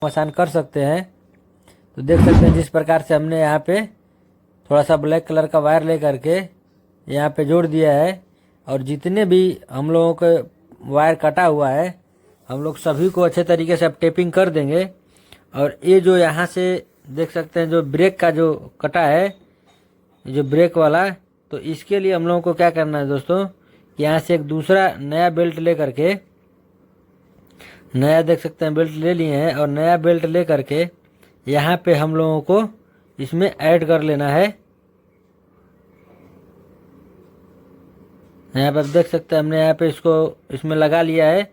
आसान कर सकते हैं। तो देख सकते हैं जिस प्रकार से हमने यहाँ पे थोड़ा सा ब्लैक कलर का वायर ले करके यहाँ पे जोड़ दिया है, और जितने भी हम लोगों के वायर कटा हुआ है हम लोग सभी को अच्छे तरीके से अब टेपिंग कर देंगे। और ये जो यहाँ से देख सकते हैं जो ब्रेक का जो कटा है, जो ब्रेक वाला, तो इसके लिए हम लोगों को क्या करना है दोस्तों, यहाँ से एक दूसरा नया बेल्ट ले करके, नया देख सकते हैं बेल्ट ले लिए हैं, और नया बेल्ट ले करके यहाँ पे हम लोगों को इसमें ऐड कर लेना है। यहाँ पे आप देख सकते हैं हमने यहाँ पे इसको इसमें लगा लिया है।